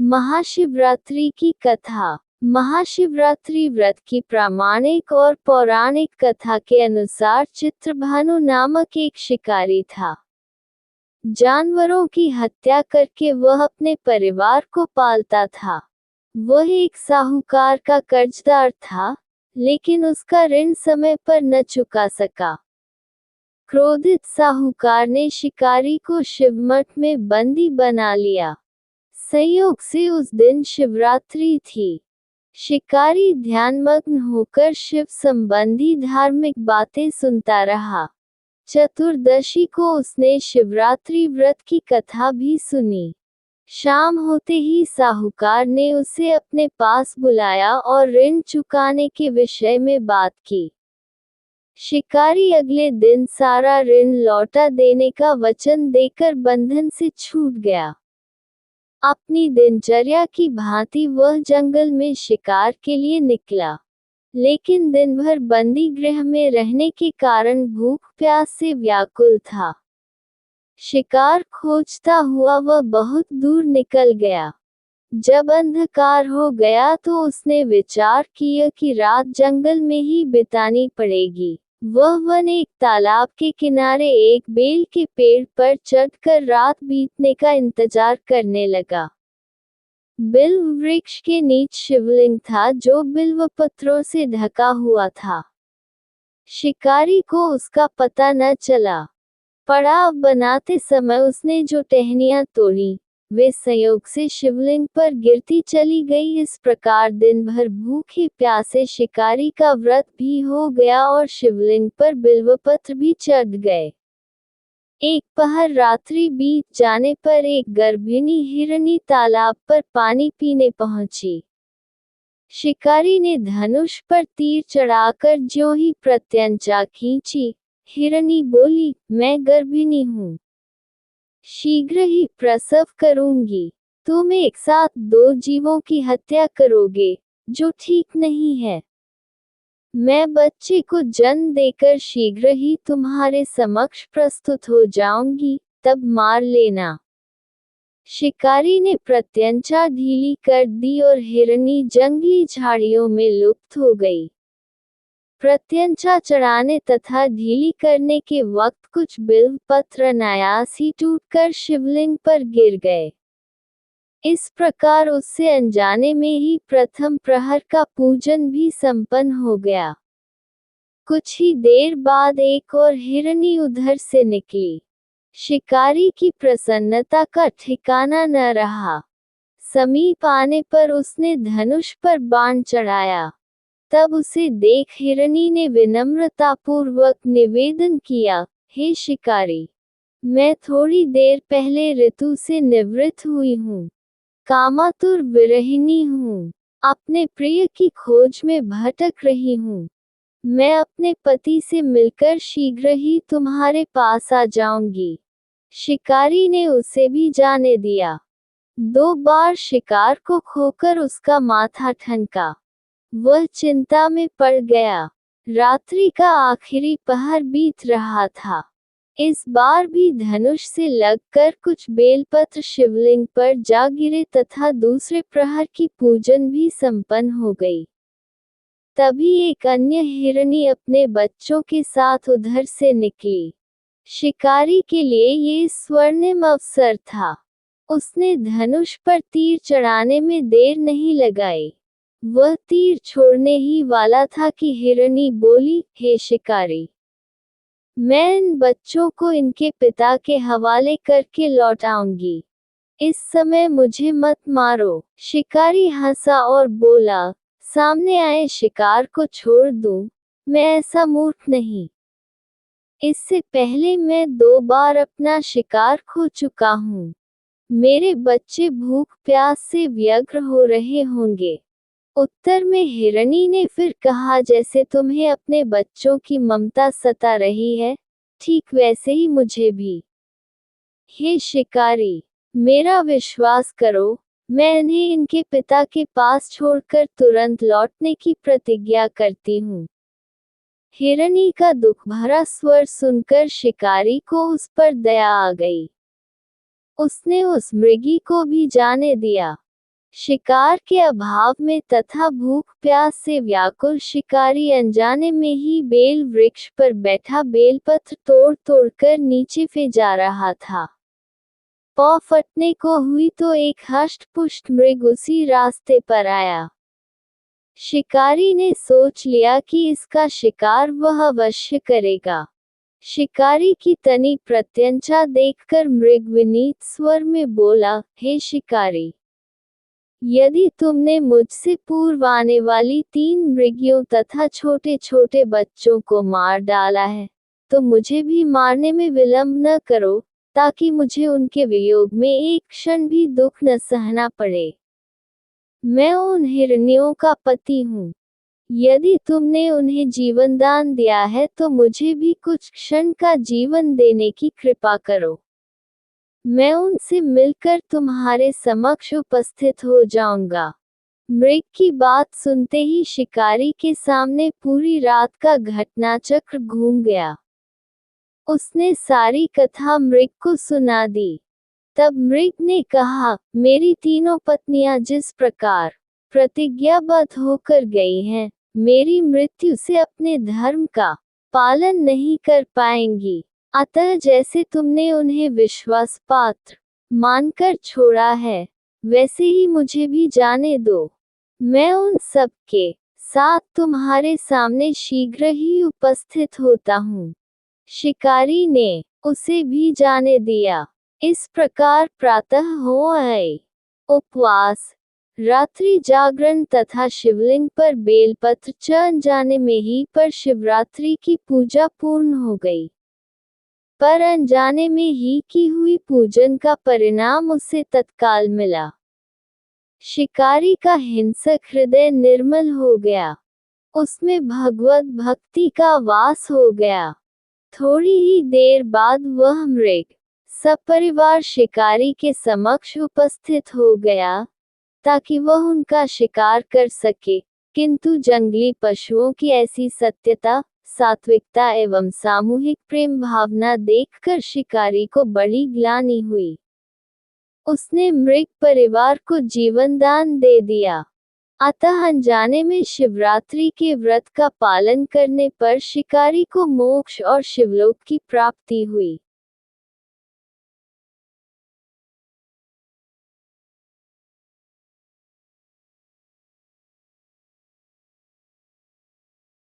महाशिवरात्रि की कथा। महाशिवरात्रि व्रत की प्रामाणिक और पौराणिक कथा के अनुसार चित्रभानु नामक एक शिकारी था। जानवरों की हत्या करके वह अपने परिवार को पालता था। वह एक साहूकार का कर्जदार था, लेकिन उसका ऋण समय पर न चुका सका। क्रोधित साहूकार ने शिकारी को शिवमठ में बंदी बना लिया। संयोग से उस दिन शिवरात्रि थी। शिकारी ध्यानमग्न होकर शिव संबंधी धार्मिक बातें सुनता रहा। चतुर्दशी को उसने शिवरात्रि व्रत की कथा भी सुनी। शाम होते ही साहूकार ने उसे अपने पास बुलाया और ऋण चुकाने के विषय में बात की। शिकारी अगले दिन सारा ऋण लौटा देने का वचन देकर बंधन से छूट गया। अपनी दिनचर्या की भांति वह जंगल में शिकार के लिए निकला, लेकिन दिन भर बंदी गृह में रहने के कारण भूख प्यास से व्याकुल था। शिकार खोजता हुआ वह बहुत दूर निकल गया। जब अंधकार हो गया तो उसने विचार किया कि रात जंगल में ही बितानी पड़ेगी। वह वन एक तालाब के किनारे एक बेल के पेड़ पर चढ़कर रात बीतने का इंतजार करने लगा। बिल्व वृक्ष के नीचे शिवलिंग था जो बिल्व पत्रों से ढका हुआ था। शिकारी को उसका पता न चला। पड़ाव बनाते समय उसने जो टहनियां तोड़ी, वे संयोग से शिवलिंग पर गिरती चली गई। इस प्रकार दिन भर भूखे प्यासे शिकारी का व्रत भी हो गया और शिवलिंग पर बिल्वपत्र भी चढ़ गए। एक पहर रात्रि बीत जाने पर एक गर्भिणी हिरनी तालाब पर पानी पीने पहुंची। शिकारी ने धनुष पर तीर चढ़ाकर ज्यों ही प्रत्यंचा खींची, हिरनी बोली, मैं गर्भिणी हूँ, शीघ्र ही प्रसव करूंगी। तुम एक साथ दो जीवों की हत्या करोगे, जो ठीक नहीं है। मैं बच्चे को जन्म देकर शीघ्र ही तुम्हारे समक्ष प्रस्तुत हो जाऊंगी, तब मार लेना। शिकारी ने प्रत्यंचा ढीली कर दी और हिरनी जंगली झाड़ियों में लुप्त हो गई। प्रत्यंचा चढ़ाने तथा ढीली करने के वक्त कुछ बिल्व पत्र अनायास ही टूटकर शिवलिंग पर गिर गए। इस प्रकार उससे अनजाने में ही प्रथम प्रहर का पूजन भी संपन्न हो गया। कुछ ही देर बाद एक और हिरनी उधर से निकली। शिकारी की प्रसन्नता का ठिकाना न रहा। समीप आने पर उसने धनुष पर बाण चढ़ाया। तब उसे देख हिरनी ने विनम्रतापूर्वक निवेदन किया, हे शिकारी, मैं थोड़ी देर पहले ऋतु से निवृत्त हुई हूँ। कामातुर विरहिणी हूँ। अपने प्रिय की खोज में भटक रही हूँ। मैं अपने पति से मिलकर शीघ्र ही तुम्हारे पास आ जाऊंगी। शिकारी ने उसे भी जाने दिया। 2 बार शिकार को खोकर उसका माथा ठनका। वह चिंता में पड़ गया। रात्रि का आखिरी पहर बीत रहा था। इस बार भी धनुष से लगकर कुछ बेलपत्र शिवलिंग पर जा गिरे तथा दूसरे प्रहर की पूजन भी संपन्न हो गई। तभी एक अन्य हिरनी अपने बच्चों के साथ उधर से निकली। शिकारी के लिए ये स्वर्णिम अवसर था। उसने धनुष पर तीर चढ़ाने में देर नहीं लगाई। वह तीर छोड़ने ही वाला था कि हिरनी बोली, हे शिकारी, मैं इन बच्चों को इनके पिता के हवाले करके लौट आऊंगी। इस समय मुझे मत मारो। शिकारी हंसा और बोला, सामने आए शिकार को छोड़ दूं, मैं ऐसा मूर्ख नहीं। इससे पहले मैं 2 बार अपना शिकार खो चुका हूँ। मेरे बच्चे भूख प्यास से व्यग्र हो रहे होंगे। उत्तर में हिरनी ने फिर कहा, जैसे तुम्हें अपने बच्चों की ममता सता रही है, ठीक वैसे ही मुझे भी। हे शिकारी, मेरा विश्वास करो, मैं इन्हें इनके पिता के पास छोड़कर तुरंत लौटने की प्रतिज्ञा करती हूँ। हिरनी का दुख भरा स्वर सुनकर शिकारी को उस पर दया आ गई। उसने उस मृगी को भी जाने दिया। शिकार के अभाव में तथा भूख प्यास से व्याकुल शिकारी अनजाने में ही बेल वृक्ष पर बैठा बेलपत्र तोड़ तोड़कर नीचे फेंक जा रहा था। पौ फटने को हुई तो एक हष्ट-पुष्ट मृग उसी रास्ते पर आया। शिकारी ने सोच लिया कि इसका शिकार वह अवश्य करेगा। शिकारी की तनी प्रत्यंचा देखकर मृग विनीत स्वर में बोला, हे शिकारी, यदि तुमने मुझसे पूर्व आने वाली 3 मृगियों तथा छोटे छोटे बच्चों को मार डाला है, तो मुझे भी मारने में विलंब न करो, ताकि मुझे उनके वियोग में एक क्षण भी दुख न सहना पड़े। मैं उन हिरनियों का पति हूँ। यदि तुमने उन्हें जीवन दान दिया है तो मुझे भी कुछ क्षण का जीवन देने की कृपा करो। मैं उनसे मिलकर तुम्हारे समक्ष उपस्थित हो जाऊंगा। मृग की बात सुनते ही शिकारी के सामने पूरी रात का घटनाचक्र घूम गया। उसने सारी कथा मृग को सुना दी। तब मृग ने कहा, मेरी तीनों पत्नियां जिस प्रकार प्रतिज्ञाबद्ध होकर गई हैं, मेरी मृत्यु से अपने धर्म का पालन नहीं कर पाएंगी। अतः जैसे तुमने उन्हें विश्वास पात्र मानकर छोड़ा है, वैसे ही मुझे भी जाने दो। मैं उन सब के साथ तुम्हारे सामने शीघ्र ही उपस्थित होता हूँ। शिकारी ने उसे भी जाने दिया। इस प्रकार प्रातः हो आए उपवास, रात्रि जागरण तथा शिवलिंग पर बेलपत्र चढ़ जाने में ही पर शिवरात्रि की पूजा पूर्ण हो गई। पर अनजाने में ही की हुई पूजन का परिणाम उसे तत्काल मिला। शिकारी का हिंसक हृदय निर्मल हो गया। उसमें भगवत भक्ति का वास हो गया। थोड़ी ही देर बाद वह मृग सपरिवार शिकारी के समक्ष उपस्थित हो गया, ताकि वह उनका शिकार कर सके, किंतु जंगली पशुओं की ऐसी सत्यता, सात्विकता एवं सामूहिक प्रेम भावना देखकर शिकारी को बड़ी ग्लानि हुई। उसने मृग परिवार को जीवन दान दे दिया। अतः अनजाने में शिवरात्रि के व्रत का पालन करने पर शिकारी को मोक्ष और शिवलोक की प्राप्ति हुई।